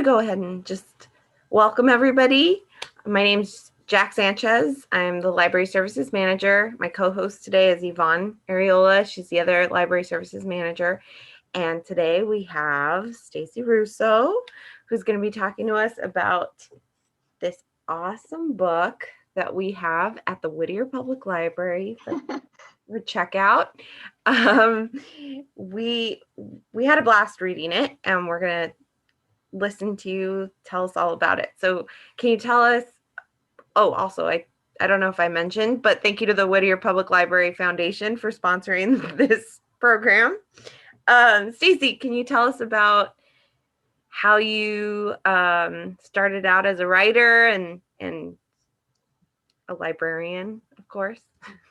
go ahead and just welcome everybody. My name's Jack Sanchez. I'm the Library Services Manager. My co-host today is Yvonne Areola. She's the other Library Services Manager. And today we have Stacy Russo, who's going to be talking to us about this awesome book that we have at the Whittier Public Library for checkout. We had a blast reading it, and we're going to listen to you tell us all about it. So can you tell us, also, I don't know if I mentioned, but thank you to the Whittier Public Library Foundation for sponsoring this program. Stacy, can you tell us about how you started out as a writer and a librarian, of course?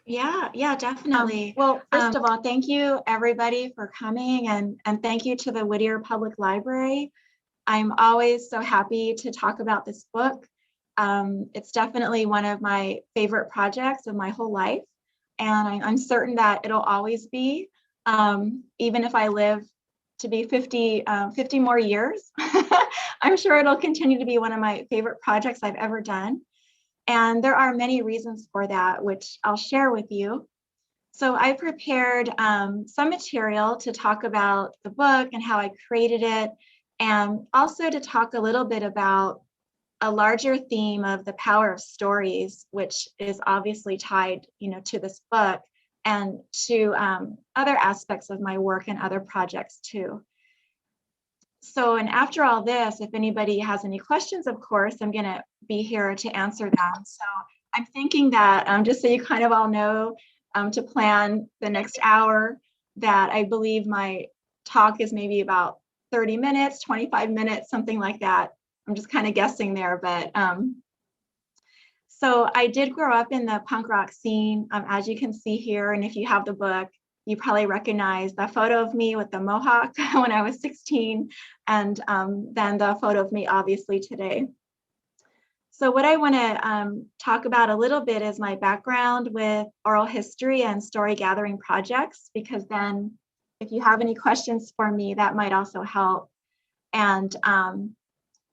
Yeah, definitely. Well, first of all, thank you everybody for coming, and thank you to the Whittier Public Library. I'm always so happy to talk about this book. It's definitely one of my favorite projects of my whole life, and I'm certain that it'll always be, even if I live to be 50 more years. I'm sure it'll continue to be one of my favorite projects I've ever done. And there are many reasons for that, which I'll share with you. So I prepared some material to talk about the book and how I created it, and also to talk a little bit about a larger theme of the power of stories, which is obviously tied, to this book and to other aspects of my work and other projects too. So, and after all this, if anybody has any questions, of course, I'm going to be here to answer them. So I'm thinking that just so you kind of all know, to plan the next hour, that I believe my talk is maybe about 30 minutes, 25 minutes, something like that. I'm just kind of guessing there, but so I did grow up in the punk rock scene, as you can see here. And if you have the book, you probably recognize the photo of me with the mohawk when I was 16, and then the photo of me obviously today. So what I want to talk about a little bit is my background with oral history and story gathering projects, because then if you have any questions for me, that might also help. And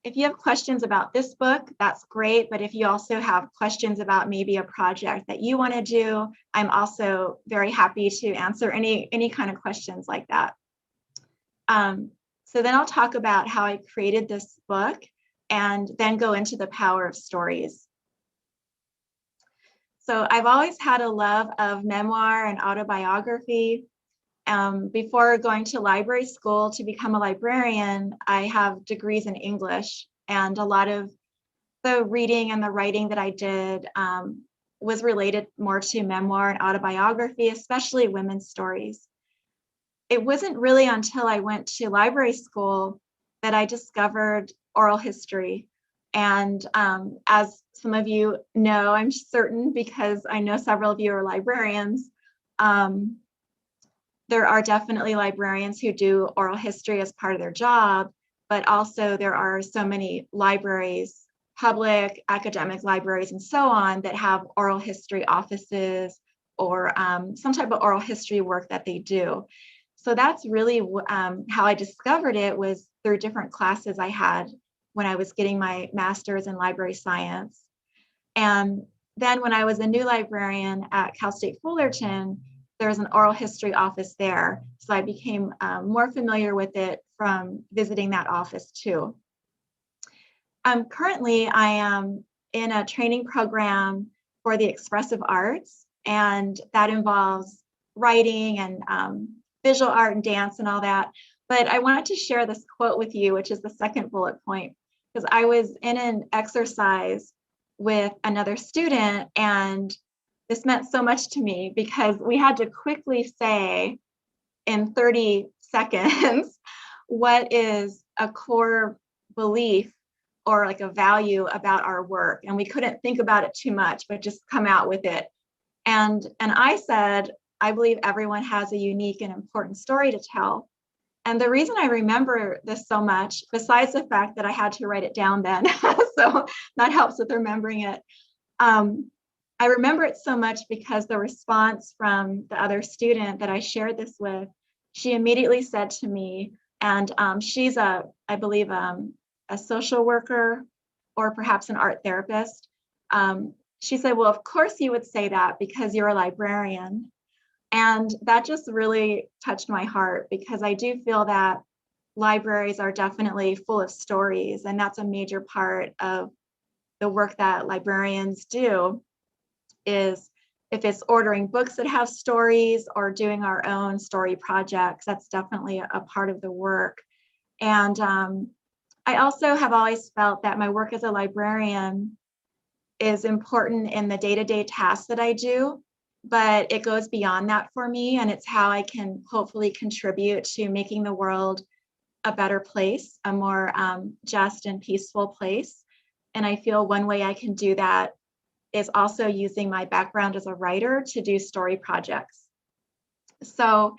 if you have questions about this book, that's great. But if you also have questions about maybe a project that you want to do, I'm also very happy to answer any kind of questions like that. So then I'll talk about how I created this book and then go into the power of stories. So I've always had a love of memoir and autobiography. Before going to library school to become a librarian, I have degrees in English, and a lot of the reading and the writing that I did was related more to memoir and autobiography, especially women's stories. It wasn't really until I went to library school that I discovered oral history. And as some of you know, I'm certain, because I know several of you are librarians, there are definitely librarians who do oral history as part of their job, but also there are so many libraries, public, academic libraries, and so on, that have oral history offices or some type of oral history work that they do. So that's really how I discovered it, was through different classes I had when I was getting my master's in library science. And then when I was a new librarian at Cal State Fullerton, there's an oral history office there. So I became more familiar with it from visiting that office too. Currently, I am in a training program for the expressive arts, and that involves writing and visual art and dance and all that. But I wanted to share this quote with you, which is the second bullet point, because I was in an exercise with another student, and this meant so much to me because we had to quickly say in 30 seconds what is a core belief or like a value about our work. And we couldn't think about it too much, but just come out with it. And I said, I believe everyone has a unique and important story to tell. And the reason I remember this so much, besides the fact that I had to write it down then, so that helps with remembering it, I remember it so much because the response from the other student that I shared this with, she immediately said to me, and she's I believe, a social worker, or perhaps an art therapist. She said, well, of course you would say that because you're a librarian. And that just really touched my heart, because I do feel that libraries are definitely full of stories, and that's a major part of the work that librarians do. Is if it's ordering books that have stories or doing our own story projects, that's definitely a part of the work. And I also have always felt that my work as a librarian is important in the day-to-day tasks that I do, but it goes beyond that for me, and it's how I can hopefully contribute to making the world a better place, a more just and peaceful place. And I feel one way I can do that is also using my background as a writer to do story projects. So,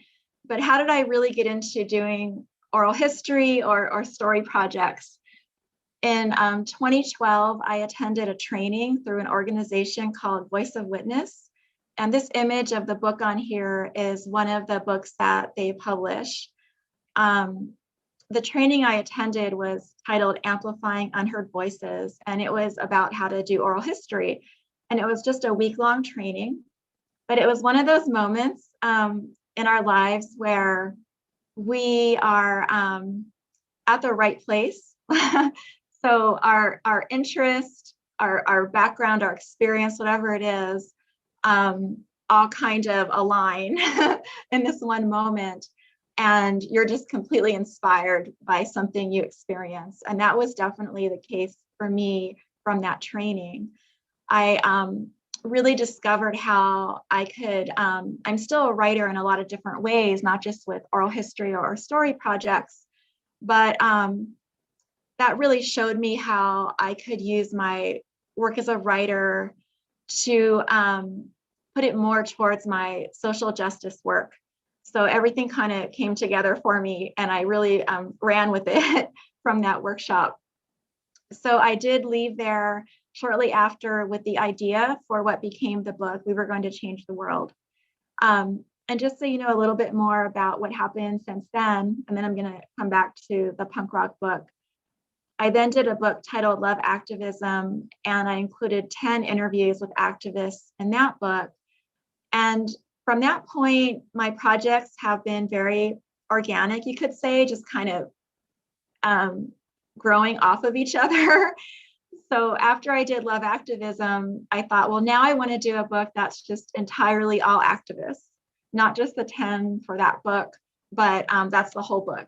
but how did I really get into doing oral history or story projects? In 2012, I attended a training through an organization called Voice of Witness. And this image of the book on here is one of the books that they publish. The training I attended was titled Amplifying Unheard Voices, and it was about how to do oral history. And it was just a week-long training, but it was one of those moments in our lives where we are at the right place. So our interest, our background, our experience, whatever it is, all kind of align in this one moment. And you're just completely inspired by something you experience. And that was definitely the case for me from that training. I really discovered how I could, I'm still a writer in a lot of different ways, not just with oral history or story projects, but that really showed me how I could use my work as a writer to put it more towards my social justice work. So everything kind of came together for me, and I really ran with it from that workshop. So I did leave there shortly after with the idea for what became the book, We Were Going to Change the World. And just so you know a little bit more about what happened since then, and then I'm going to come back to the punk rock book. I then did a book titled Love Activism, and I included 10 interviews with activists in that book. And from that point, my projects have been very organic, you could say, just kind of growing off of each other. So after I did Love Activism, I thought, well, now I want to do a book that's just entirely all activists, not just the 10 for that book, but that's the whole book.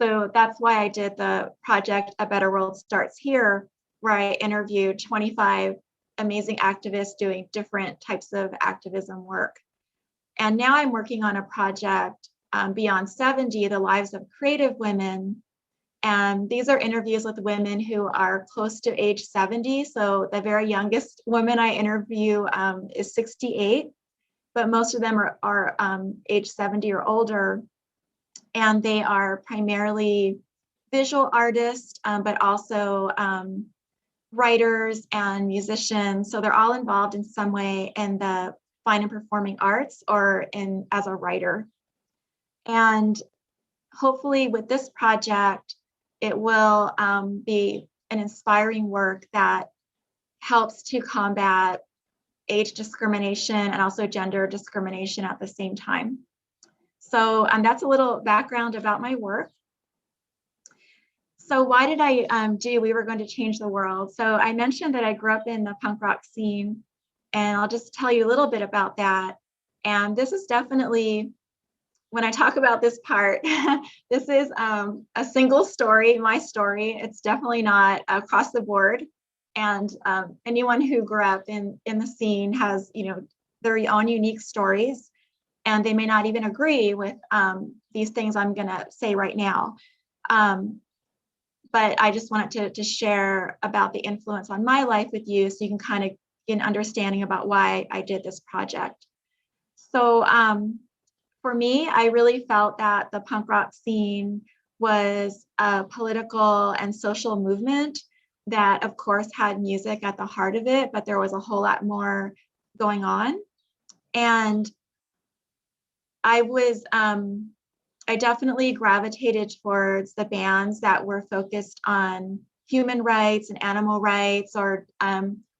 So that's why I did the project A Better World Starts Here, where I interviewed 25 amazing activists doing different types of activism work. And now I'm working on a project, Beyond 70, The Lives of Creative Women. And these are interviews with women who are close to age 70. So the very youngest woman I interview is 68, but most of them are age 70 or older. And they are primarily visual artists, but also writers and musicians. So they're all involved in some way in the fine and performing arts or as a writer. And hopefully with this project, it will be an inspiring work that helps to combat age discrimination and also gender discrimination at the same time. So that's a little background about my work. So why did I do We Were Going to Change the World? So I mentioned that I grew up in the punk rock scene, and I'll just tell you a little bit about that. And this is definitely, when I talk about this part, this is a single story, my story. It's definitely not across the board. And anyone who grew up in the scene has, their own unique stories, and they may not even agree with these things I'm gonna say right now. But I just wanted to share about the influence on my life with you, so you can kind of get an understanding about why I did this project. So for me, I really felt that the punk rock scene was a political and social movement that, of course, had music at the heart of it, but there was a whole lot more going on. And I definitely gravitated towards the bands that were focused on human rights and animal rights, or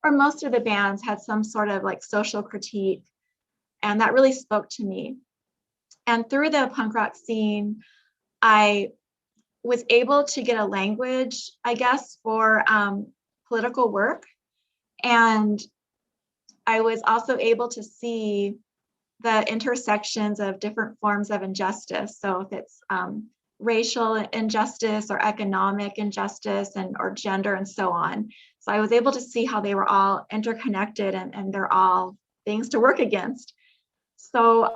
most of the bands had some sort of like social critique, and that really spoke to me. And through the punk rock scene, I was able to get a language, I guess, for political work. And I was also able to see the intersections of different forms of injustice. So if it's racial injustice or economic injustice or gender and so on. So I was able to see how they were all interconnected and they're all things to work against. So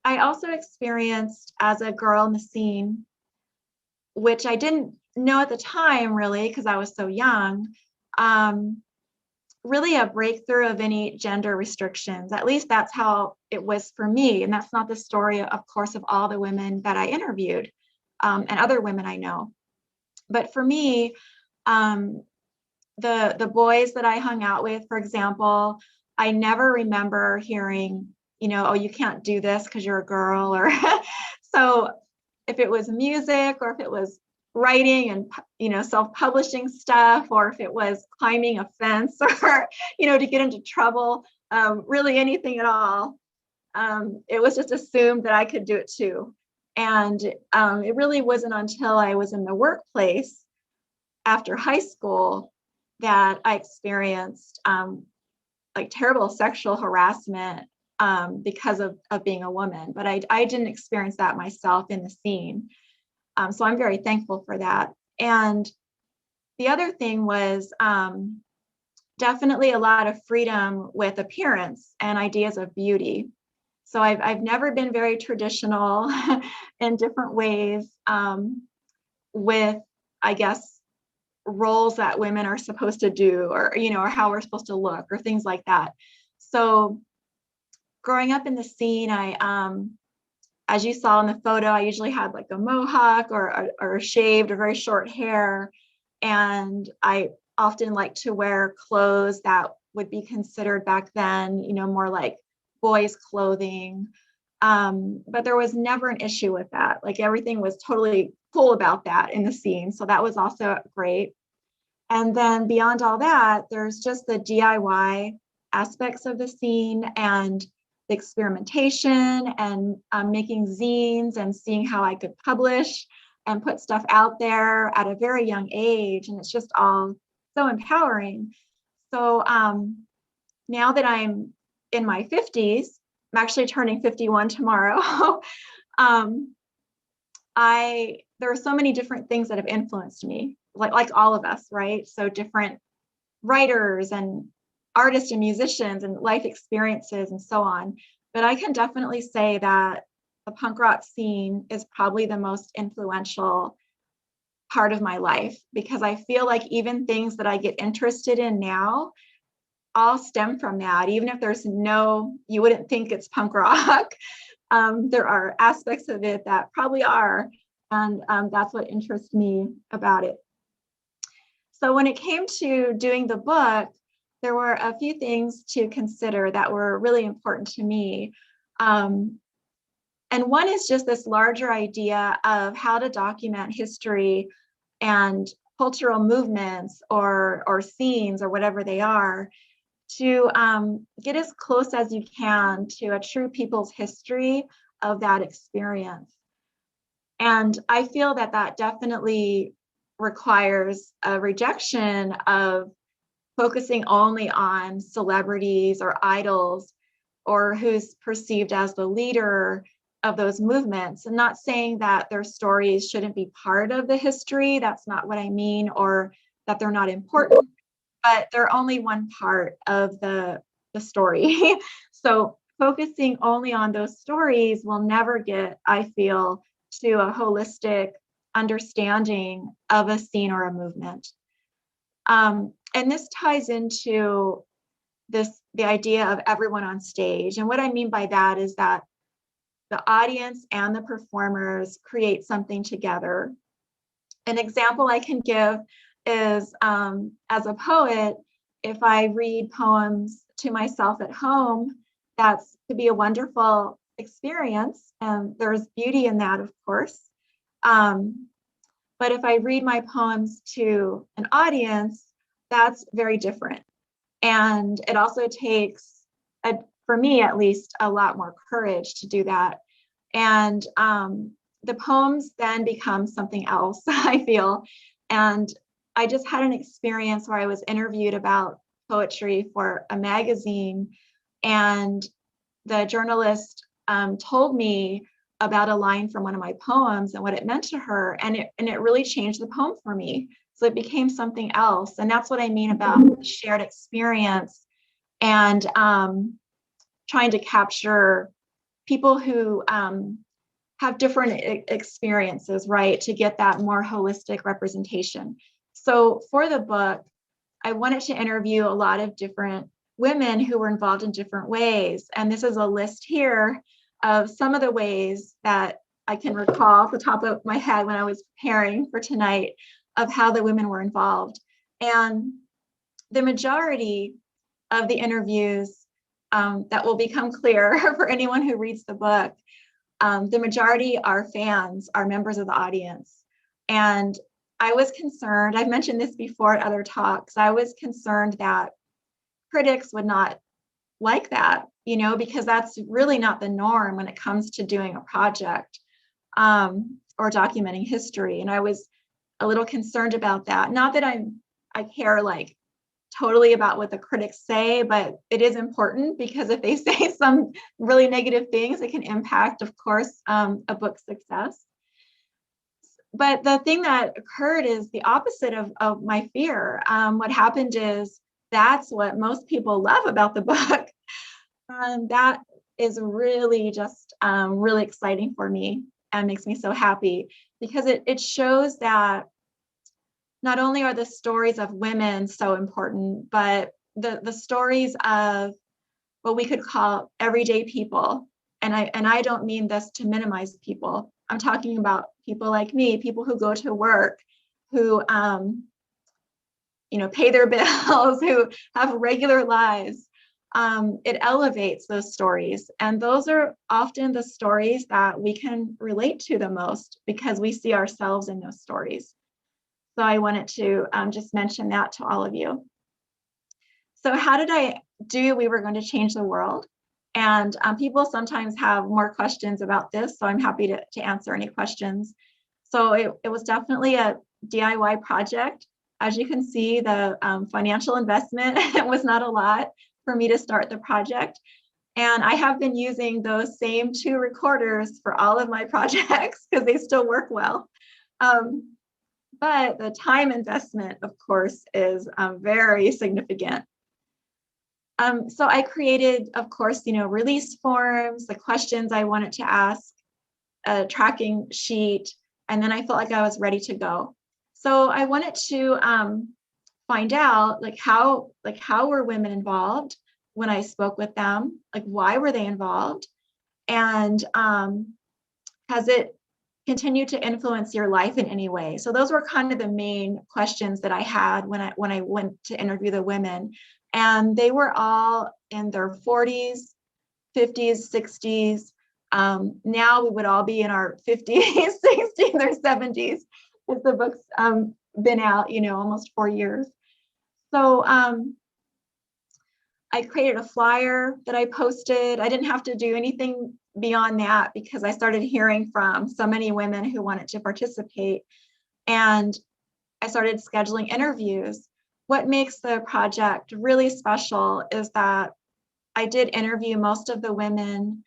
I also experienced as a girl in the scene, which I didn't know at the time really because I was so young, really a breakthrough of any gender restrictions. At least that's how it was for me. And that's not the story, of course, of all the women that I interviewed and other women I know. But for me, the boys that I hung out with, for example, I never remember hearing, oh, you can't do this because you're a girl. Or so if it was music or if it was writing and self-publishing stuff, or if it was climbing a fence or to get into trouble, really anything at all, it was just assumed that I could do it too. And it really wasn't until I was in the workplace after high school that I experienced like terrible sexual harassment because of being a woman. But I didn't experience that myself in the scene. So I'm very thankful for that. And the other thing was definitely a lot of freedom with appearance and ideas of beauty. So I've never been very traditional in different ways with, I guess, roles that women are supposed to do, or or how we're supposed to look, or things like that. So growing up in the scene, I as you saw in the photo, I usually had like a mohawk or shaved or very short hair. And I often like to wear clothes that would be considered back then, more like boys' clothing. But there was never an issue with that. Like everything was totally cool about that in the scene. So that was also great. And then beyond all that, there's just the DIY aspects of the scene and the experimentation and making zines and seeing how I could publish and put stuff out there at a very young age. And it's just all so empowering. So now that I'm in my 50s, I'm actually turning 51 tomorrow. There are so many different things that have influenced me, like all of us, right? So different writers and artists and musicians and life experiences and so on. But I can definitely say that the punk rock scene is probably the most influential part of my life, because I feel like even things that I get interested in now all stem from that. Even if you wouldn't think it's punk rock, there are aspects of it that probably are. And that's what interests me about it. So when it came to doing the book, there were a few things to consider that were really important to me. And one is just this larger idea of how to document history and cultural movements or scenes or whatever they are, to get as close as you can to a true people's history of that experience. And I feel that definitely requires a rejection of focusing only on celebrities or idols or who's perceived as the leader of those movements. And not saying that their stories shouldn't be part of the history. That's not what I mean, or that they're not important, but they're only one part of the story. So focusing only on those stories will never get, I feel, to a holistic understanding of a scene or a movement. And this ties into the idea of everyone on stage. And what I mean by that is that the audience and the performers create something together. An example I can give is, as a poet, if I read poems to myself at home, that's to be a wonderful experience. And there's beauty in that, of course. But if I read my poems to an audience, that's very different. And it also takes, for me at least, a lot more courage to do that. And the poems then become something else, I feel. And I just had an experience where I was interviewed about poetry for a magazine, and the journalist told me about a line from one of my poems and what it meant to her, and it really changed the poem for me. So it became something else, and that's what I mean about shared experience and trying to capture people who have different experiences, right, to get that more holistic representation. So for the book, I wanted to interview a lot of different women who were involved in different ways. And this is a list here of some of the ways that I can recall off the top of my head when I was preparing for tonight of how the women were involved. And the majority of the interviews that will become clear for anyone who reads the book, the majority are fans, are members of the audience. And I was concerned, I've mentioned this before at other talks, I was concerned that critics would not like that, because that's really not the norm when it comes to doing a project or documenting history. And I was a little concerned about that. Not that I care like totally about what the critics say, but it is important because if they say some really negative things, it can impact, of course, a book's success. But the thing that occurred is the opposite of my fear. What happened is that's what most people love about the book. That is really just really exciting for me and makes me so happy because it shows that not only are the stories of women so important, but the stories of what we could call everyday people. And I don't mean this to minimize people. I'm talking about people like me, people who go to work, who pay their bills, who have regular lives. It elevates those stories. And those are often the stories that we can relate to the most because we see ourselves in those stories. So I wanted to just mention that to all of you. So how did I do We Were Going to Change the World? And people sometimes have more questions about this, so I'm happy to answer any questions. So it was definitely a DIY project. As you can see, the financial investment was not a lot for me to start the project. And I have been using those same 2 recorders for all of my projects because they still work well. But the time investment, of course, is very significant. So I created, of course, release forms, the questions I wanted to ask, a tracking sheet, and then I felt like I was ready to go. So I wanted to find out how were women involved when I spoke with them, why were they involved, and has it continued to influence your life in any way? So those were kind of the main questions that I had when I went to interview the women. And they were all in their 40s, 50s, 60s. Now we would all be in our 50s, 60s, or 70s, as the book's been out, almost 4 years. So I created a flyer that I posted. I didn't have to do anything beyond that because I started hearing from so many women who wanted to participate. And I started scheduling interviews. What makes the project really special is that I did interview most of the women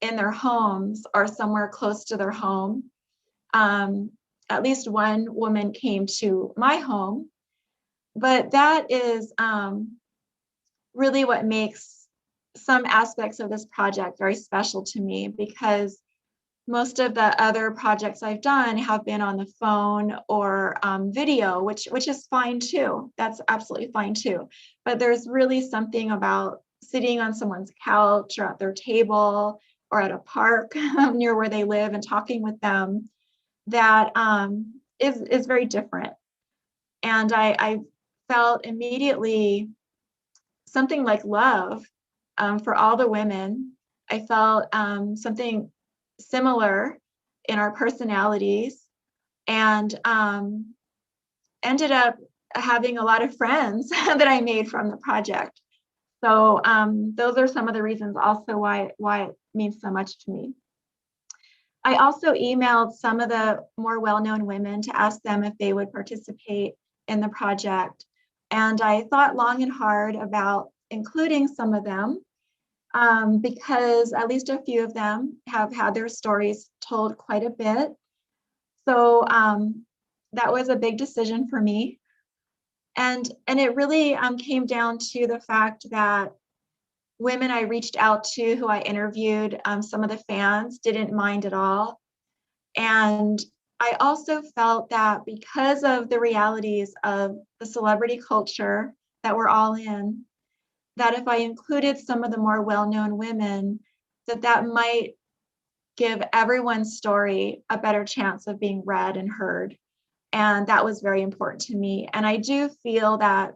in their homes or somewhere close to their home. At least one woman came to my home, but that is really what makes some aspects of this project very special to me, because most of the other projects I've done have been on the phone or video, which is fine too. That's absolutely fine too. But there's really something about sitting on someone's couch or at their table or at a park near where they live and talking with them that is very different. And I felt immediately something like love for all the women. I felt something similar in our personalities. and ended up having a lot of friends that I made from the project. So those are some of the reasons also why it means so much to me. I also emailed some of the more well-known women to ask them if they would participate in the project. And I thought long and hard about including some of them because at least a few of them have had their stories told quite a bit. So that was a big decision for me. And it really came down to the fact that women I reached out to who I interviewed, some of the fans didn't mind at all. And I also felt that because of the realities of the celebrity culture that we're all in, that if I included some of the more well-known women, that might give everyone's story a better chance of being read and heard. And that was very important to me. And I do feel that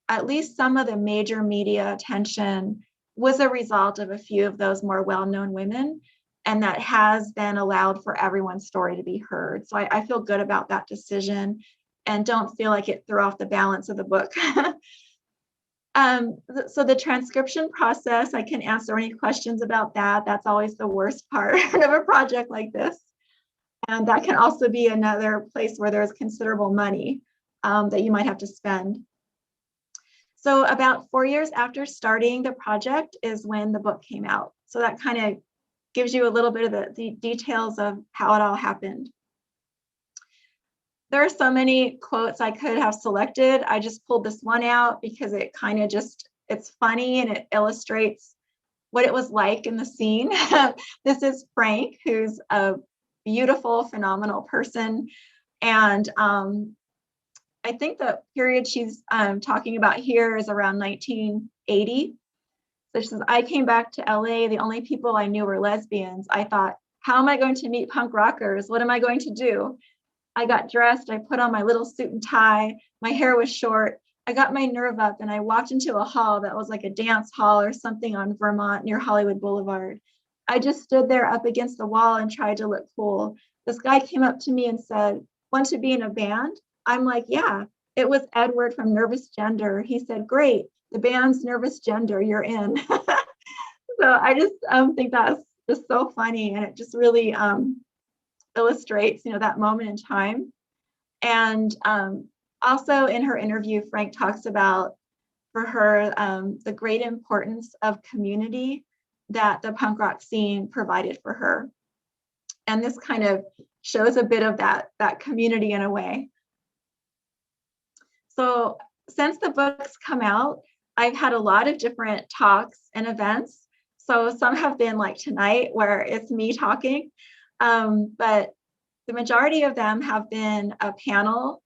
at least some of the major media attention was a result of a few of those more well-known women, and that has then allowed for everyone's story to be heard. So I feel good about that decision and don't feel like it threw off the balance of the book. So the transcription process, I can answer any questions about that. That's always the worst part of a project like this. And that can also be another place where there's considerable money that you might have to spend. So about 4 years after starting the project is when the book came out. So that kind of gives you a little bit of the details of how it all happened. There are so many quotes I could have selected. I just pulled this one out because it kind of it's funny and it illustrates what it was like in the scene. This is Frank, who's a beautiful, phenomenal person. And I think the period she's talking about here is around 1980. So she says, I came back to LA. The only people I knew were lesbians. I thought, how am I going to meet punk rockers? What am I going to do? I got dressed. I put on my little suit and tie. My hair was short. I got my nerve up and I walked into a hall that was like a dance hall or something on Vermont near Hollywood Boulevard. I just stood there up against the wall and tried to look cool. This guy came up to me and said, want to be in a band? I'm like, yeah. It was Edward from Nervous Gender. He said, great, the band's Nervous Gender, you're in. So I just think that's just so funny. And it just really illustrates, that moment in time. And also in her interview, Frank talks about, for her, the great importance of community that the punk rock scene provided for her. And this kind of shows a bit of that community in a way. So since the book's come out, I've had a lot of different talks and events. So some have been like tonight where it's me talking, but the majority of them have been a panel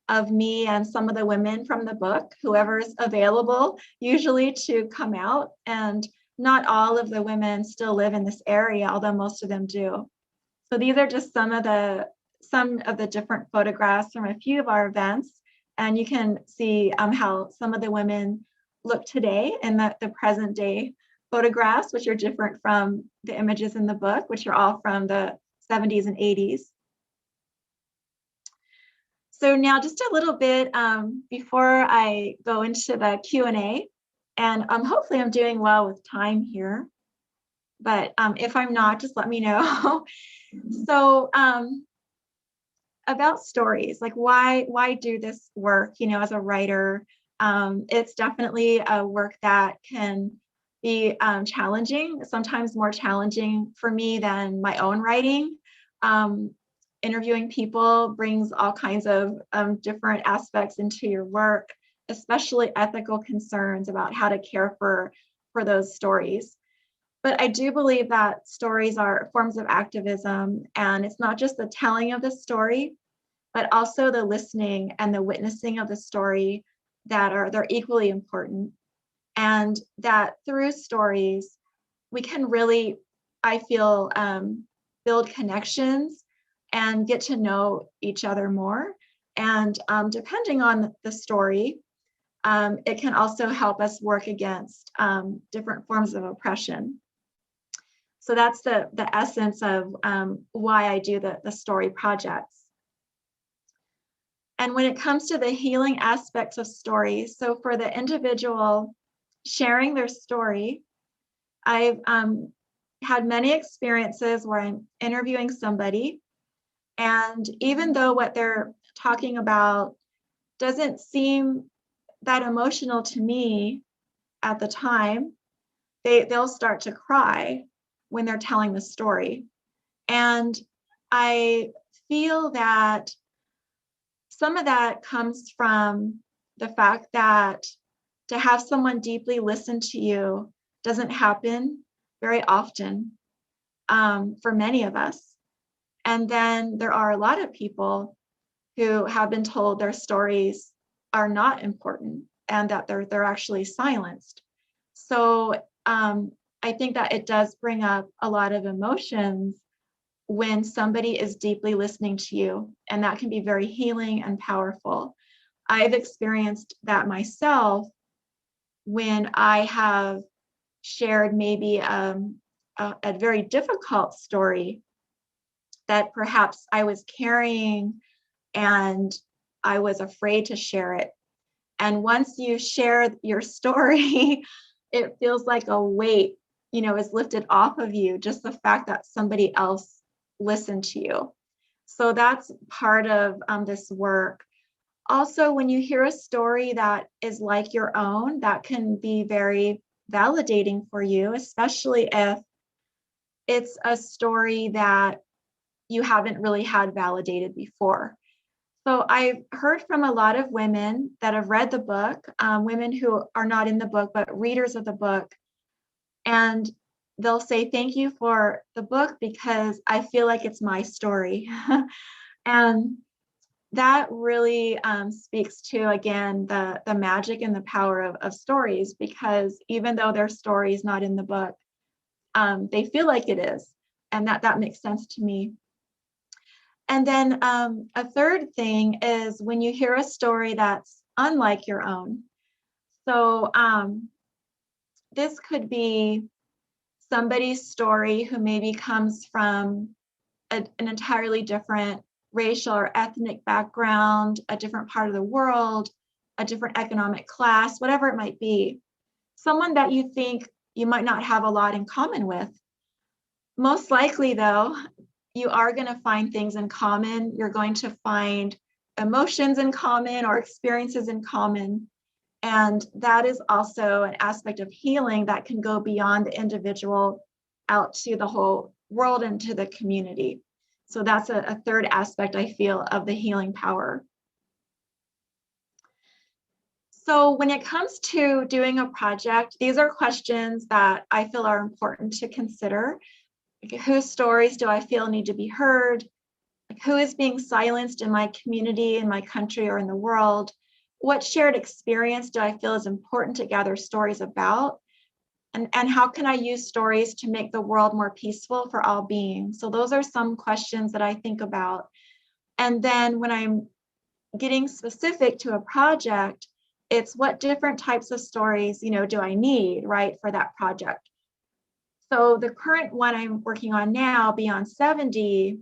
of me and some of the women from the book, whoever's available, usually to come out. And not all of the women still live in this area, although most of them do. So these are just some of the different photographs from a few of our events. And you can see how some of the women look today in the present day photographs, which are different from the images in the book, which are all from the 70s and 80s. So now just a little bit before I go into the Q&A, and hopefully I'm doing well with time here, but if I'm not, just let me know. So about stories, like why do this work, as a writer? It's definitely a work that can be challenging, sometimes more challenging for me than my own writing. Interviewing people brings all kinds of different aspects into your work, especially ethical concerns about how to care for those stories. But I do believe that stories are forms of activism, and it's not just the telling of the story, but also the listening and the witnessing of the story they're equally important. And that through stories, we can really, I feel, build connections and get to know each other more. And depending on the story, it can also help us work against different forms of oppression. So that's the essence of why I do the story projects. And when it comes to the healing aspects of stories, so for the individual sharing their story, I've had many experiences where I'm interviewing somebody, and even though what they're talking about doesn't seem that emotional to me at the time, they'll start to cry when they're telling the story. And I feel that some of that comes from the fact that to have someone deeply listen to you doesn't happen very often for many of us. And then there are a lot of people who have been told their stories are not important and that they're actually silenced. So I think that it does bring up a lot of emotions when somebody is deeply listening to you, and that can be very healing and powerful. I've experienced that myself when I have shared maybe a very difficult story that perhaps I was carrying and I was afraid to share it. And once you share your story, it feels like a weight, is lifted off of you, just the fact that somebody else listened to you. So that's part of this work. Also, when you hear a story that is like your own, that can be very validating for you, especially if it's a story that you haven't really had validated before. So I've heard from a lot of women that have read the book, women who are not in the book, but readers of the book. And they'll say, thank you for the book because I feel like it's my story. And that really speaks to, again, the magic and the power of stories, because even though their story is not in the book, they feel like it is. And that makes sense to me. And then a third thing is when you hear a story that's unlike your own. So this could be somebody's story who maybe comes from an entirely different racial or ethnic background, a different part of the world, a different economic class, whatever it might be. Someone that you think you might not have a lot in common with. Most likely, though, you are going to find things in common. You're going to find emotions in common or experiences in common. And that is also an aspect of healing that can go beyond the individual out to the whole world and to the community. So that's a third aspect, I feel, of the healing power. So when it comes to doing a project, these are questions that I feel are important to consider. Like, whose stories do I feel need to be heard? Like, who is being silenced in my community, in my country, or in the world? What shared experience do I feel is important to gather stories about? And how can I use stories to make the world more peaceful for all beings? So those are some questions that I think about. And then when I'm getting specific to a project, it's what different types of stories, do I need, right, for that project? So the current one I'm working on now, Beyond 70,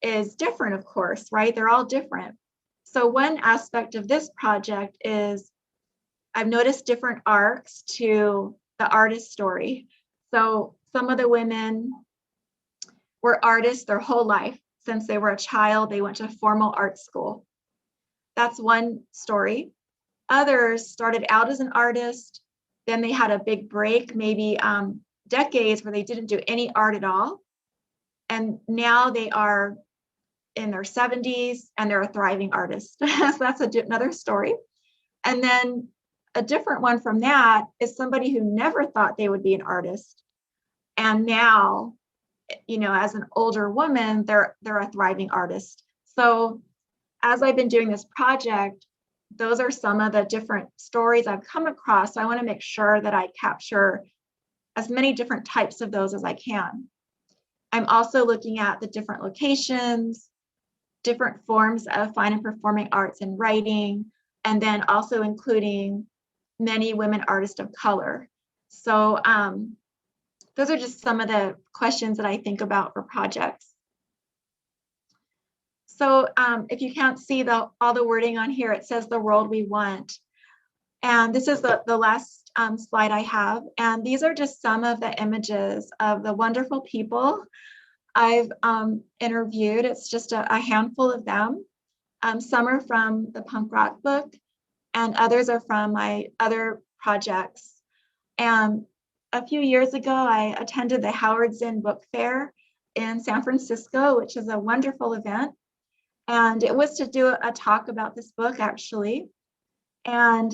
is different, of course, right? They're all different. So one aspect of this project is I've noticed different arcs to the artist story. So some of the women were artists their whole life. Since they were a child, they went to formal art school. That's one story. Others started out as an artist, then they had a big break, maybe decades where they didn't do any art at all. And now they are in their 70s and they're a thriving artist. So that's another story. And then a different one from that is somebody who never thought they would be an artist. And now, as an older woman, they're a thriving artist. So as I've been doing this project, those are some of the different stories I've come across. So I want to make sure that I capture as many different types of those as I can. I'm also looking at the different locations, different forms of fine and performing arts and writing, and then also including many women artists of color. So those are just some of the questions that I think about for projects. So if you can't see all the wording on here, it says the world we want. And this is the last slide I have. And these are just some of the images of the wonderful people I've interviewed. It's just a handful of them. Some are from the punk rock book, and others are from my other projects. And a few years ago, I attended the Howard Zinn Book Fair in San Francisco, which is a wonderful event. And it was to do a talk about this book, actually. And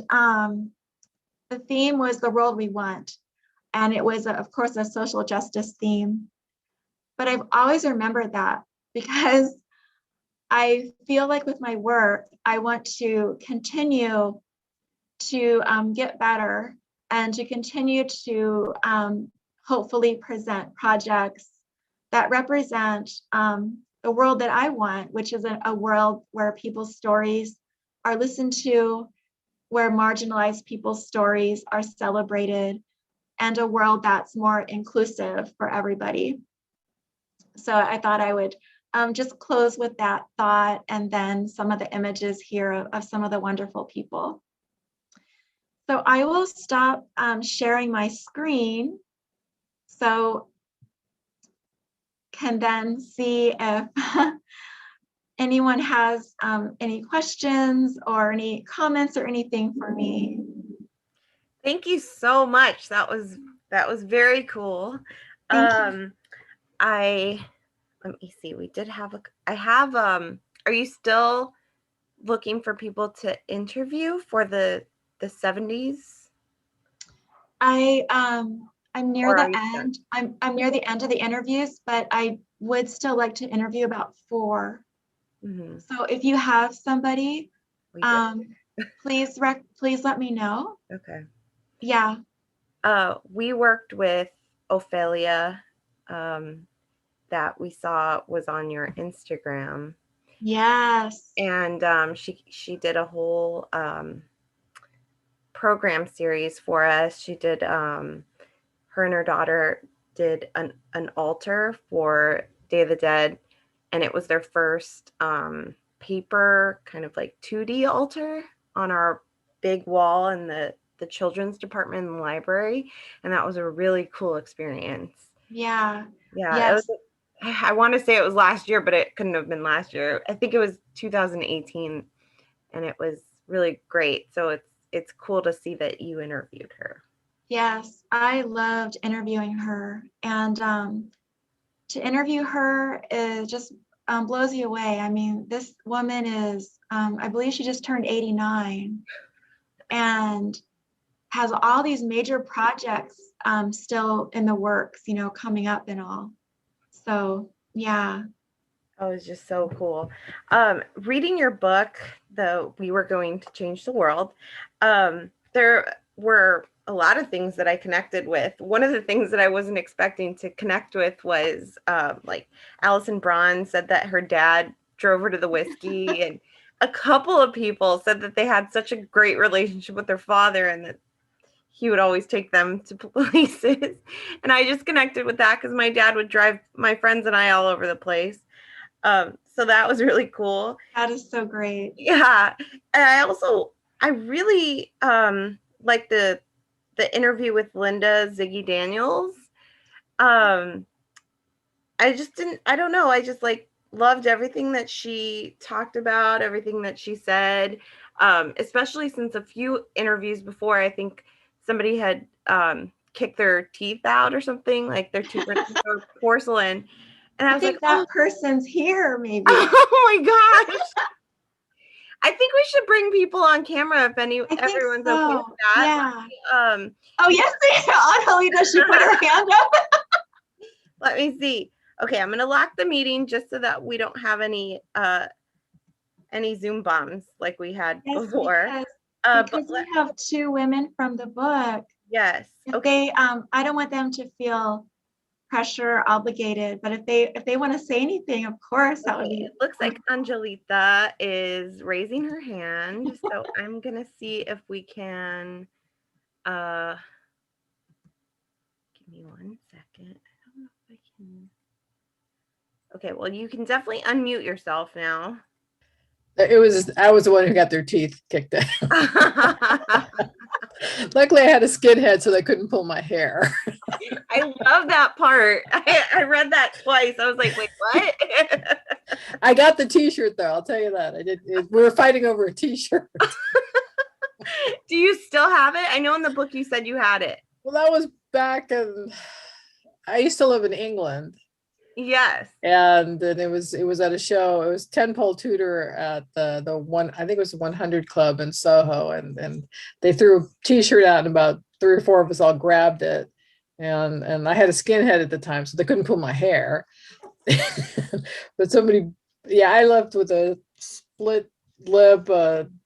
the theme was the world we want. And it was, of course, a social justice theme. But I've always remembered that because I feel like with my work, I want to continue to get better and to continue to hopefully present projects that represent the world that I want, which is a world where people's stories are listened to, where marginalized people's stories are celebrated, and a world that's more inclusive for everybody. So I thought I would just close with that thought, and then some of the images here of some of the wonderful people. So I will stop sharing my screen so can then see if anyone has any questions or any comments or anything for me. Thank you so much. That was very cool. Thank you. Let me see. We did have are you still looking for people to interview for the 70s? I'm near the end. I'm near the end of the interviews, but I would still like to interview about 4. Mm-hmm. So if you have somebody, please let me know. Okay. Yeah. We worked with Ophelia, that we saw was on your Instagram. Yes. And she did a whole program series for us. She did her and her daughter did an altar for Day of the Dead, and it was their first paper kind of like 2D altar on our big wall in the children's department in the library, and that was a really cool experience. Yeah. Yes. I want to say it was last year, but it couldn't have been last year. I think it was 2018, and it was really great. So it's cool to see that you interviewed her. Yes, I loved interviewing her, and to interview her is just blows you away. I mean, this woman is, I believe she just turned 89, and has all these major projects still in the works, coming up and all. So, yeah. Oh, it's just so cool. Reading your book, We Were Going to Change the World, there were a lot of things that I connected with. One of the things that I wasn't expecting to connect with was like Alison Braun said that her dad drove her to the whiskey, and a couple of people said that they had such a great relationship with their father and that he would always take them to places. And I just connected with that because my dad would drive my friends and I all over the place. So that was really cool. That is so great. Yeah. And I really like the interview with Linda Ziggy Daniels. I don't know. I just loved everything that she talked about, everything that she said, especially since a few interviews before, I think somebody had kicked their teeth out or something, like their tooth or porcelain. And I was think that person's here, maybe. Oh my gosh. I think we should bring people on camera if everyone's okay with that. Yeah. Oh, yes, Annalena, she put her hand up. Let me see. Okay, I'm gonna lock the meeting just so that we don't have any Zoom bombs like we had before. Because we have 2 women from the book. Yes. Okay. I don't want them to feel pressure, obligated, but if they want to say anything, of course, that would be. It looks like Angelita is raising her hand, so I'm gonna see if we can. Give me 1 second. I don't know if I can. Okay, well, you can definitely unmute yourself now. I was the one who got their teeth kicked out. Luckily, I had a skinhead, so they couldn't pull my hair. I love that part. I read that twice. I was like, wait, what? I got the t-shirt though, I'll tell you that. We were fighting over a t-shirt. Do you still have it? I know in the book you said you had it. Well, that was back in, I used to live in England. Yes. And then it was at a show. It was 10-pole tutor at the one, I think it was the 100 Club in Soho, and they threw a t-shirt out and about 3 or 4 of us all grabbed it. And I had a skinhead at the time, so they couldn't pull my hair. But somebody, yeah, I left with a split lip,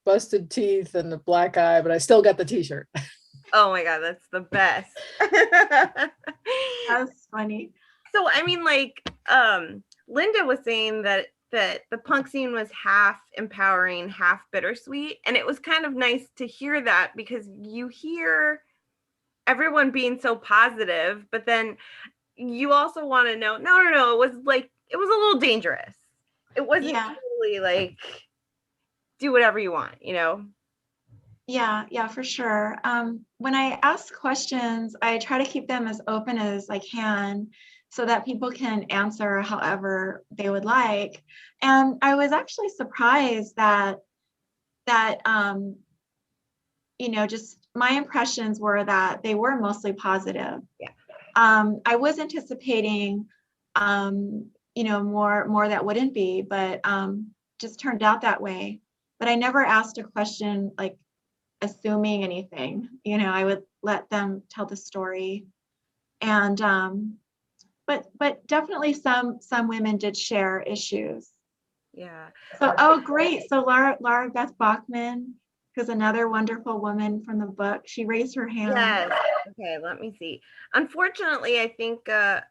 busted teeth, and a black eye, but I still got the t-shirt. Oh my God, that's the best. That's funny. So, I mean, like, Linda was saying that the punk scene was half empowering, half bittersweet. And it was kind of nice to hear that, because you hear everyone being so positive, but then you also want to know, no, it was a little dangerous. It wasn't totally like, do whatever you want, you know? Yeah, for sure. When I ask questions, I try to keep them as open as I can, so that people can answer however they would like. And I was actually surprised that just my impressions were that they were mostly positive. Yeah. I was anticipating, more that wouldn't be, but just turned out that way. But I never asked a question like assuming anything. I would let them tell the story. And but definitely some women did share issues. Yeah. So, great. So Laura Beth Bachman, who's another wonderful woman from the book, she raised her hand. Yes. Okay, let me see. Unfortunately, I think when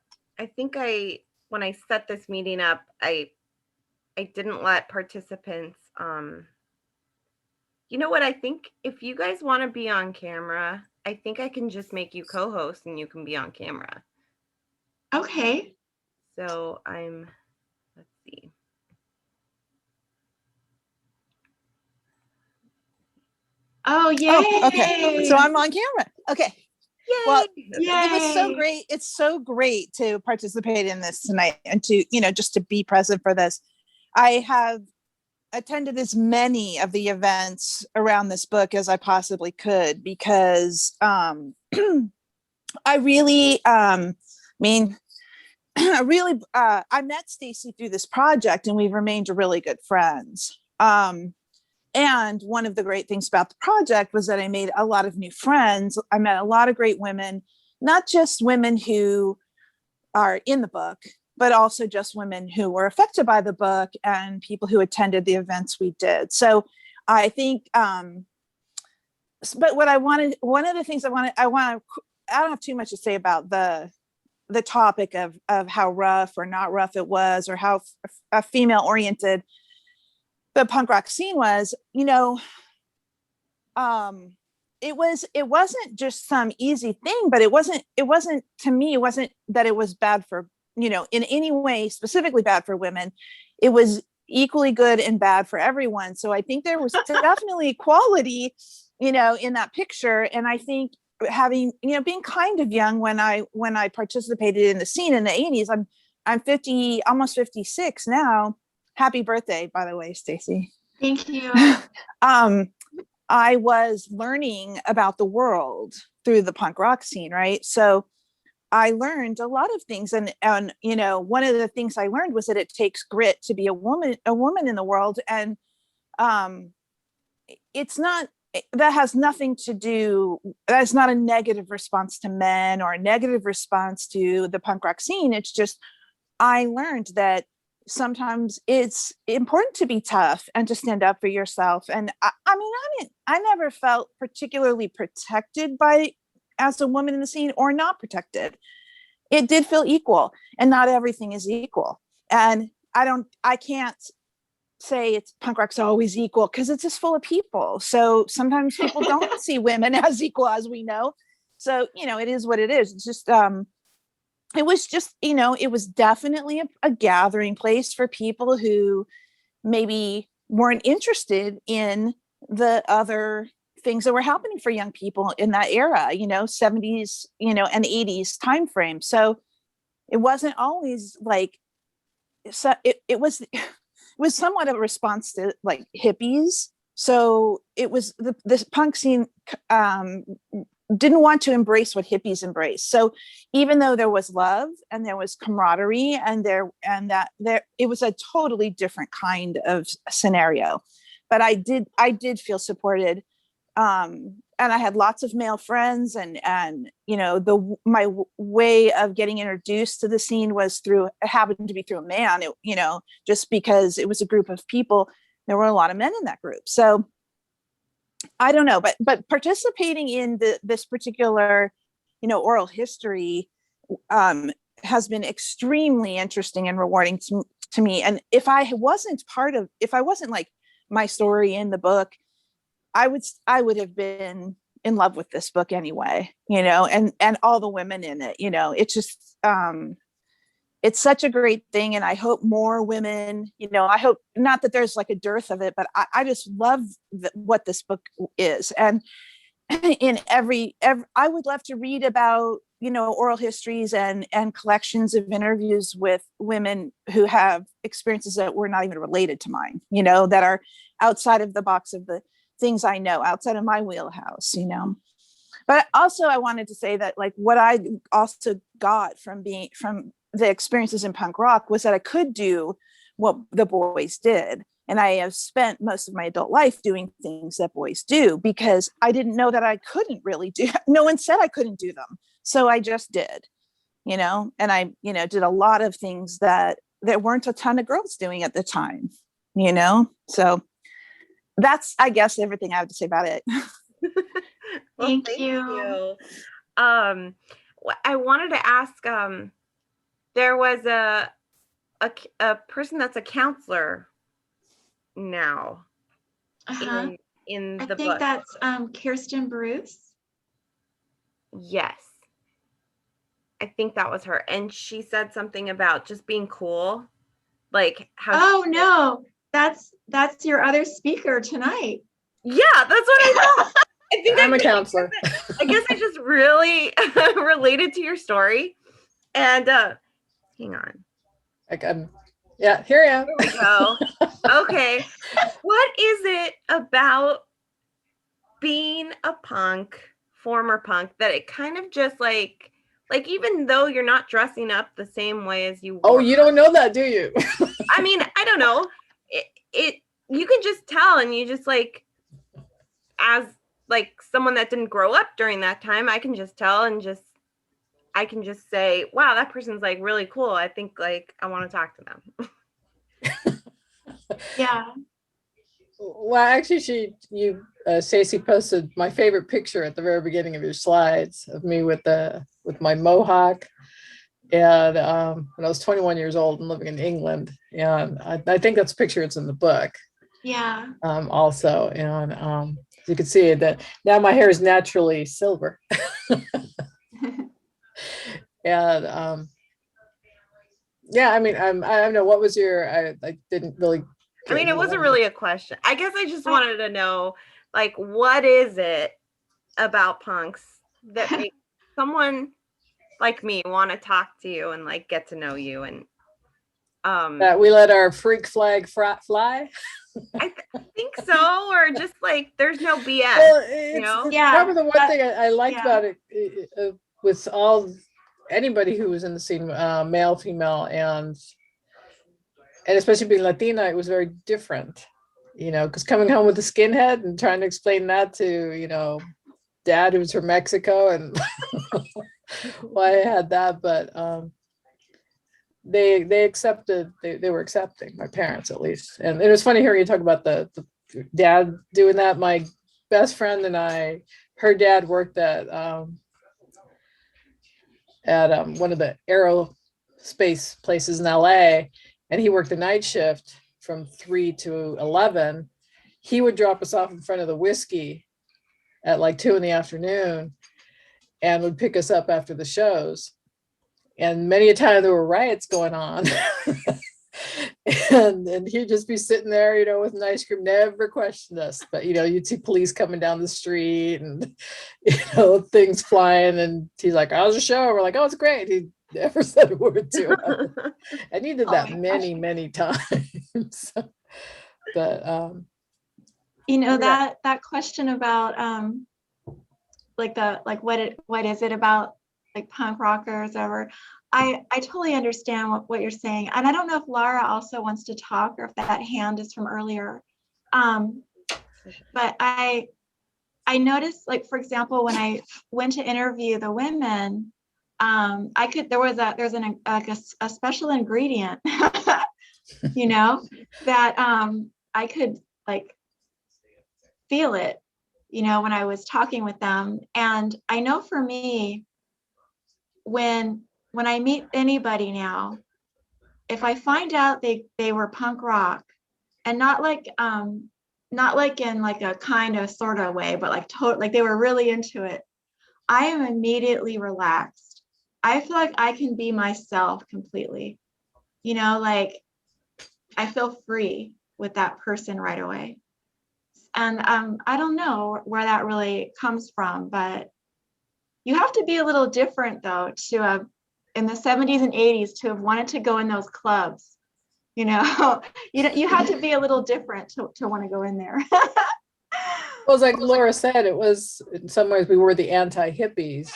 I set this meeting up, I didn't let participants, you know what, I think if you guys want to be on camera, I think I can just make you co-host and you can be on camera. Okay. So let's see. Oh, yay. Oh, okay. So I'm on camera. Okay. Yay. Well, Yay. it was so great. It's so great to participate in this tonight and to, just to be present for this. I have attended as many of the events around this book as I possibly could, because I really, I met Stacy through this project, and we've remained really good friends. And one of the great things about the project was that I made a lot of new friends. I met a lot of great women, not just women who are in the book, but also just women who were affected by the book and people who attended the events we did. So I think, but what I wanted, one of the things I don't have too much to say about the topic of how rough or not rough it was, or how female oriented the punk rock scene was. It wasn't just some easy thing, but it wasn't to me, it wasn't that it was bad for, in any way specifically bad for women. It was equally good and bad for everyone. So I think there was definitely equality, in that picture. And I think having, being kind of young when I participated in the scene in the 80s, I'm 50, almost 56 now. Happy birthday, by the way, Stacy. Thank you. I was learning about the world through the punk rock scene, right? So I learned a lot of things, and one of the things I learned was that it takes grit to be a woman in the world, and it's not. That has nothing to do. That's not a negative response to men or a negative response to the punk rock scene. It's just I learned that sometimes it's important to be tough and to stand up for yourself. And I never felt particularly protected as a woman in the scene, or not protected. It did feel equal, and not everything is equal. And I can't say it's punk rock's always equal, because it's just full of people. So sometimes people don't see women as equal, as we know. So, it is what it is. It's just, it was just, it was definitely a gathering place for people who maybe weren't interested in the other things that were happening for young people in that era, 70s, and 80s time frame. So it wasn't always like, so it was somewhat of a response to like hippies. So it was this punk scene didn't want to embrace what hippies embraced. So even though there was love and there was camaraderie it was a totally different kind of scenario. But I did feel supported. And I had lots of male friends, and my way of getting introduced to the scene was it happened to be through a man, just because it was a group of people. There were a lot of men in that group. So I don't know, but participating in this particular, oral history has been extremely interesting and rewarding to me. And if I wasn't like my story in the book, I would have been in love with this book anyway, and all the women in it, it's just, it's such a great thing. And I hope more women, I hope not that there's like a dearth of it, but I just love what this book is. And in every, I would love to read about, oral histories and collections of interviews with women who have experiences that were not even related to mine, that are outside of the box of the things I know, outside of my wheelhouse, But also I wanted to say that like what I also got from the experiences in punk rock was that I could do what the boys did. And I have spent most of my adult life doing things that boys do, because I didn't know that I couldn't really do. No one said I couldn't do them. So I just did, and I, did a lot of things that there weren't a ton of girls doing at the time, so that's, I guess, everything I have to say about it. Well, Thank you. I wanted to ask, there was a person that's a counselor now in the book. I think that's Kirsten Bruce. Yes. I think that was her. And she said something about just being cool. Like how no, that's your other speaker tonight. Yeah, that's what I thought. I think I'm a counselor. I guess I just really related to your story. And hang on. Yeah, here I am. Here we go. Okay. What is it about being a former punk, that it kind of just like even though you're not dressing up the same way as you were. Oh, you don't know that, do you? I mean, I don't know. It you can just tell, and you just like, as like someone that didn't grow up during that time, I can just tell, and I can just say, wow, that person's like really cool. I think like I want to talk to them. Yeah. Well, actually, Stacy posted my favorite picture at the very beginning of your slides of me with my mohawk, and when I was 21 years old and living in England, and I think that's a picture. It's in the book. Yeah. Also, and you can see that now my hair is naturally silver. And yeah, I mean, I don't know, what was I didn't really. I mean, it wasn't really a question. I guess I just wanted to know, like, what is it about punks that makes someone like me want to talk to you and like get to know you, and that we let our freak flag fly. I think so, or just like there's no BS. Well, it's Yeah, probably the one thing I liked about it with anybody who was in the scene, male, female, and especially being Latina, it was very different, because coming home with a skinhead and trying to explain that to, dad who's from Mexico, and why I had that, but they accepted, they were accepting, my parents at least. And it was funny hearing you talk about the dad doing that. My best friend and her dad worked at one of the aerospace places in LA, and he worked the night shift from 3 to 11. He would drop us off in front of the whiskey at like 2 in the afternoon and would pick us up after the shows. And many a time there were riots going on. and he'd just be sitting there, with an ice cream, never questioned us. But, you'd see police coming down the street and, things flying. And he's like, how's the show? We're like, oh, it's great. He never said a word to us. And he did that many times. But, that question about, what is it about like punk rockers or I totally understand what you're saying. And I don't know if Laura also wants to talk or if that hand is from earlier. But I noticed, like, for example, when I went to interview the women, there's a special ingredient, that I could like feel it, when I was talking with them. And I know for me, when I meet anybody now, if I find out they were punk rock, and not like in like a kind of sort of way, but like they were really into it, I am immediately relaxed. I feel like I can be myself completely. Like I feel free with that person right away. And I don't know where that really comes from, but you have to be a little different though to have in the 70s and 80s to have wanted to go in those clubs. You have to be a little different to want to go in there. Well, it's like Laura said, it was in some ways we were the anti-hippies,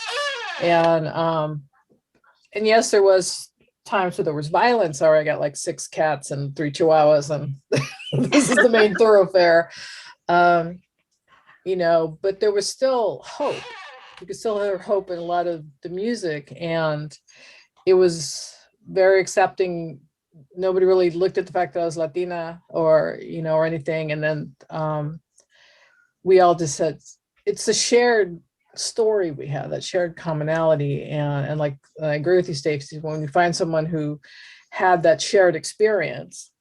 and yes, there was times where there was violence. Or I got like 6 cats and 3 chihuahuas, and this is the main thoroughfare. But there was still hope. You could still have hope in a lot of the music, and it was very accepting. Nobody really looked at the fact that I was Latina or anything. And then we all just said it's a shared story we have, that shared commonality. And like I agree with you, Stacy, when you find someone who had that shared experience,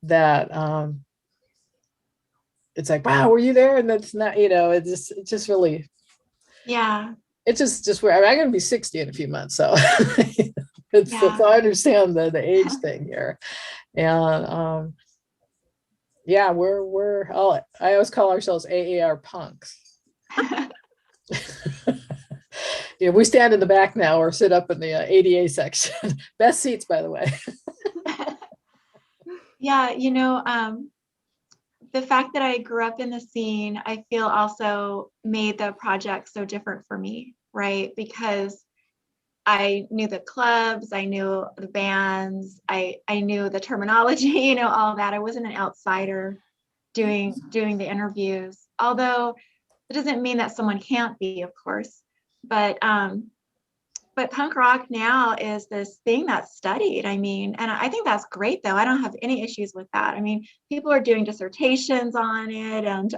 that it's like, wow, were you there? And that's not, it's just really, yeah, it's just where I'm going to be 60 in a few months. So so I understand the age thing here. And I always call ourselves AAR punks. We stand in the back now or sit up in the ADA section. Best seats, by the way. Yeah, the fact that I grew up in the scene, I feel also made the project so different for me, right? Because I knew the clubs, I knew the bands, I knew the terminology, all that. I wasn't an outsider doing the interviews, although it doesn't mean that someone can't be, of course. But punk rock now is this thing that's studied. I mean, and I think that's great, though. I don't have any issues with that. I mean, people are doing dissertations on it, and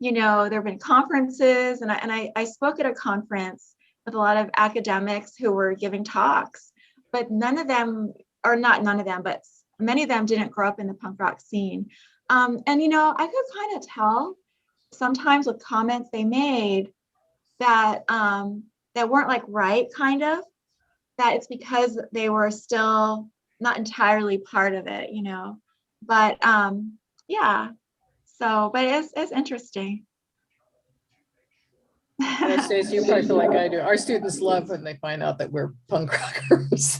there have been conferences, and I spoke at a conference with a lot of academics who were giving talks, but many of them didn't grow up in the punk rock scene. And I could kind of tell sometimes with comments they made that that weren't like right, kind of, that it's because they were still not entirely part of it, but yeah. So, but it's interesting. Stacey, you probably feel like I do. Our students love when they find out that we're punk rockers.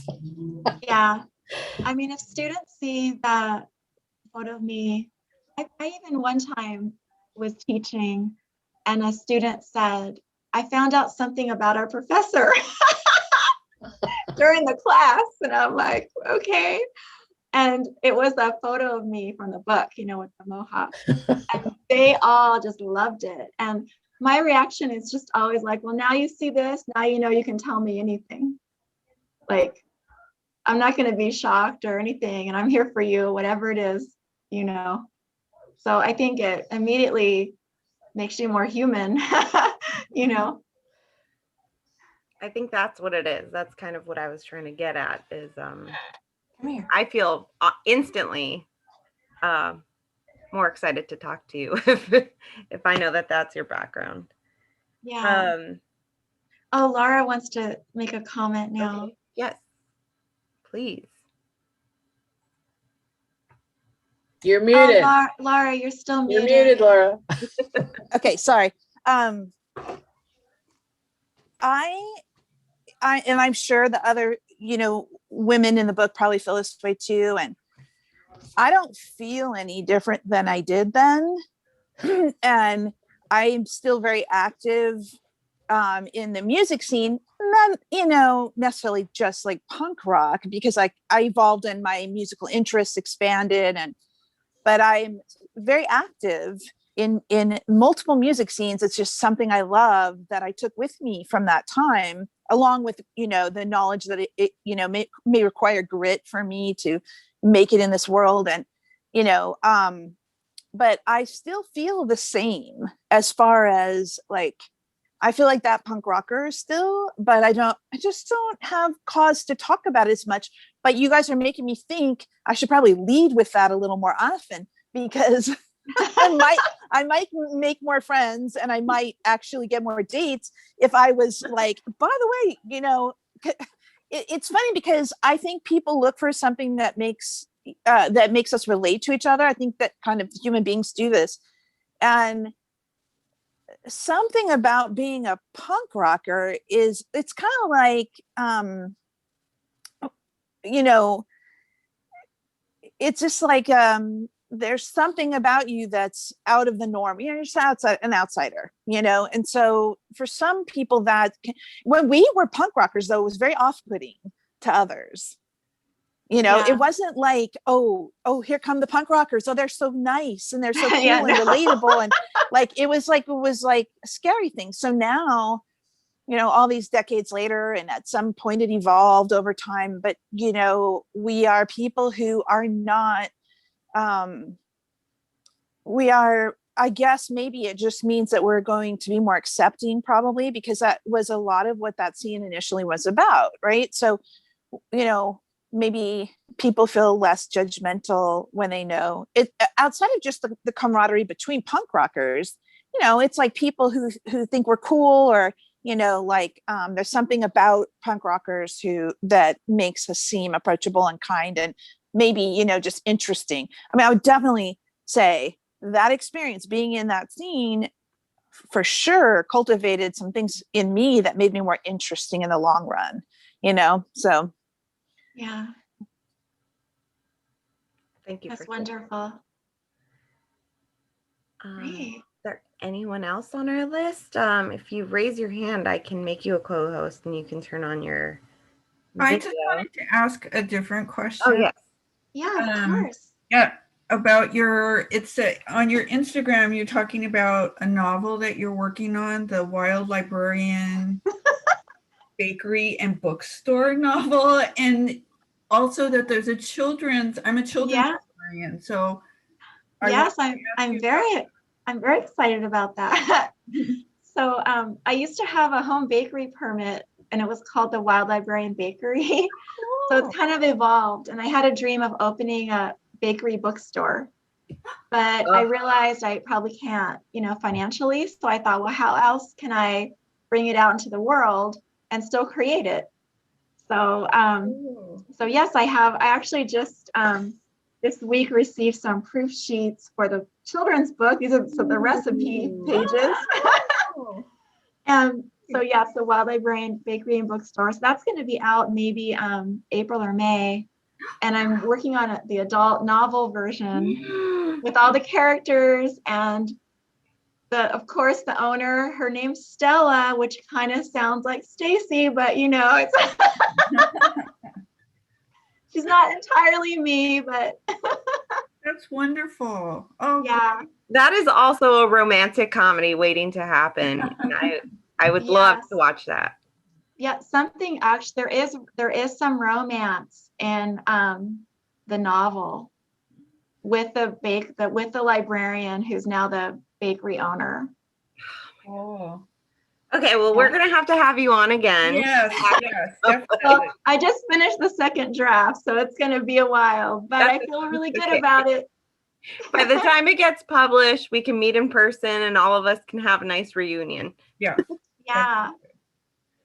Yeah. I mean, if students see that photo of me, I even one time was teaching and a student said, I found out something about our professor during the class. And I'm like, okay. And it was a photo of me from the book, with the mohawk. And they all just loved it. And my reaction is just always like, well, now you see this, now you can tell me anything. Like, I'm not going to be shocked or anything, and I'm here for you, whatever it is, So I think it immediately makes you more human, I think that's what it is. That's kind of what I was trying to get at is Come here. I feel instantly more excited to talk to you if I know that that's your background. Yeah. Oh, Laura wants to make a comment now. Okay. Yes, please. You're muted. Oh, Laura, you're still You're muted. muted, Laura. Okay, sorry. And I'm sure the other, women in the book probably feel this way too. And I don't feel any different than I did then. And I'm still very active in the music scene, not, necessarily just like punk rock, because I evolved and my musical interests expanded, but I'm very active in multiple music scenes. It's just something I love that I took with me from that time, along with, the knowledge that it may require grit for me to make it in this world. And, but I still feel the same as far as like, I feel like that punk rocker still, but I just don't have cause to talk about it as much. But you guys are making me think I should probably lead with that a little more often, because I might make more friends and I might actually get more dates if I was like, by the way, it's funny because I think people look for something that makes us relate to each other. I think that kind of human beings do this. And something about being a punk rocker is it's kind of like, it's just like, there's something about you that's out of the norm. You're just an outsider, and so for some people when we were punk rockers, though, it was very off-putting to others. It wasn't like, oh, here come the punk rockers. Oh, they're so nice and they're so cool and relatable. And like, it was like a scary thing. So now, all these decades later, and at some point it evolved over time, but, we are people who are not, I guess maybe it just means that we're going to be more accepting, probably, because that was a lot of what that scene initially was about. Right. So, maybe people feel less judgmental when they know it, outside of just the camaraderie between punk rockers. It's like people who think we're cool, or there's something about punk rockers that makes us seem approachable and kind, and maybe just interesting. I mean, I would definitely say that experience being in that scene for sure cultivated some things in me that made me more interesting in the long run. So yeah. Thank you. That's wonderful. Great. Is there anyone else on our list? If you raise your hand, I can make you a co-host and you can turn on your video. I just wanted to ask a different question. Oh, yes. Yeah, of course. Yeah, about on your Instagram, you're talking about a novel that you're working on, the Wild Librarian Bakery and Bookstore novel, and also that there's I'm a children's librarian. So yes, I'm very excited about that. So I used to have a home bakery permit, and it was called the Wild Librarian Bakery. So it's kind of evolved, and I had a dream of opening a bakery bookstore, but I realized I probably can't, financially. So I thought, well, how else can I bring it out into the world and still create it? So, so yes, I actually just this week received some proof sheets for the children's book. These are the recipe pages. And so yeah, so Wild Librarian Bakery and Bookstore. So that's going to be out maybe April or May. And I'm working on the adult novel version with all the characters, and of course the owner, her name's Stella, which kind of sounds like Stacy, but it's she's not entirely me, but that's wonderful. Oh yeah. That is also a romantic comedy waiting to happen. And I would love to watch that. Yeah, something actually there is some romance in the novel with the librarian who's now the bakery owner. Oh. Okay, well, we're gonna have to have you on again. Yes, definitely. Well, I just finished the second draft, so it's gonna be a while, but I feel really good about it. By the time it gets published, we can meet in person and all of us can have a nice reunion. Yeah. Yeah.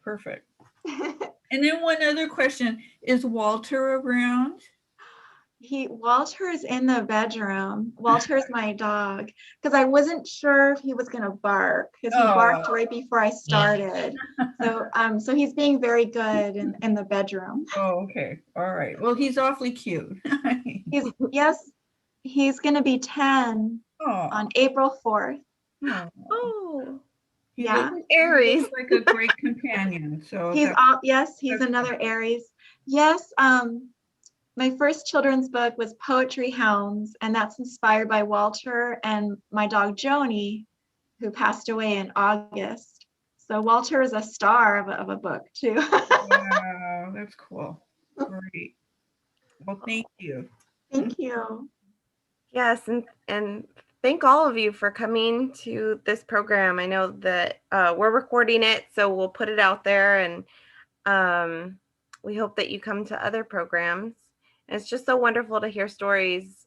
Perfect. And then one other question, is Walter around? Walter is in the bedroom. Walter is my dog, because I wasn't sure if he was going to bark, because he barked right before I started. So he's being very good in the bedroom. Oh, okay. All right. Well, he's awfully cute. He's going to be 10 on April 4th. Oh, He Yeah. looks Aries. like a great companion. So he's another Aries. Yes. My first children's book was Poetry Hounds, and that's inspired by Walter and my dog Joni, who passed away in August. So Walter is a star of a book too. Wow, that's cool. Great. Well, thank you. Thank you. Yes, and thank all of you for coming to this program. I know that we're recording it, so we'll put it out there, and we hope that you come to other programs. And it's just so wonderful to hear stories,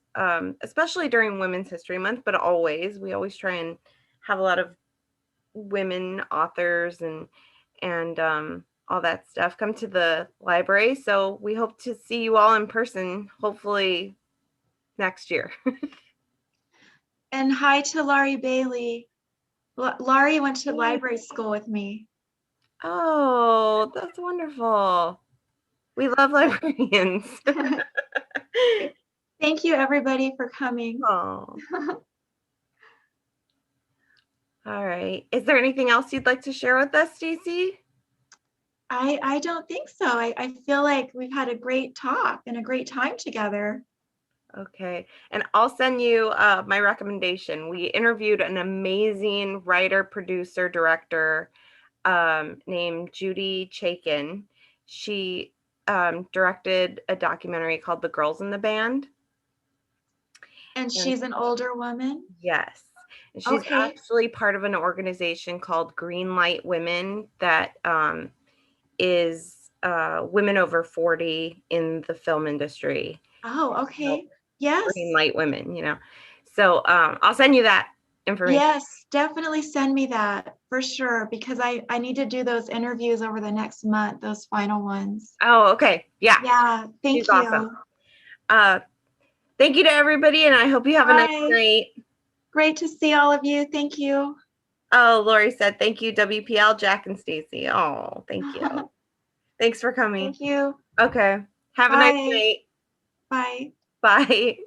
especially during Women's History Month, but we always try and have a lot of women authors and all that stuff come to the library. So we hope to see you all in person, hopefully next year. And hi to Laurie Bailey. Laurie went to library school with me. Oh, that's wonderful. We love librarians. Thank you, everybody, for coming. Oh. All right. Is there anything else you'd like to share with us, Stacy? I don't think so. I feel like we've had a great talk and a great time together. Okay. And I'll send you my recommendation. We interviewed an amazing writer, producer, director named Judy Chaikin. She directed a documentary called The Girls in the Band. And she's an older woman? Yes. And she's actually part of an organization called Green Light Women that is women over 40 in the film industry. Oh, okay. Yes. Green Light Women, So I'll send you that information. Yes, definitely send me that for sure, because I need to do those interviews over the next month, those final ones. Oh, okay. Yeah. Yeah. Thank She's you. Awesome. Thank you to everybody, and I hope you have a nice night. Great to see all of you. Thank you. Oh, Lori said, thank you, WPL, Jack and Stacy. Oh, thank you. Thanks for coming. Thank you. Okay. Have a nice night. Bye. Bye.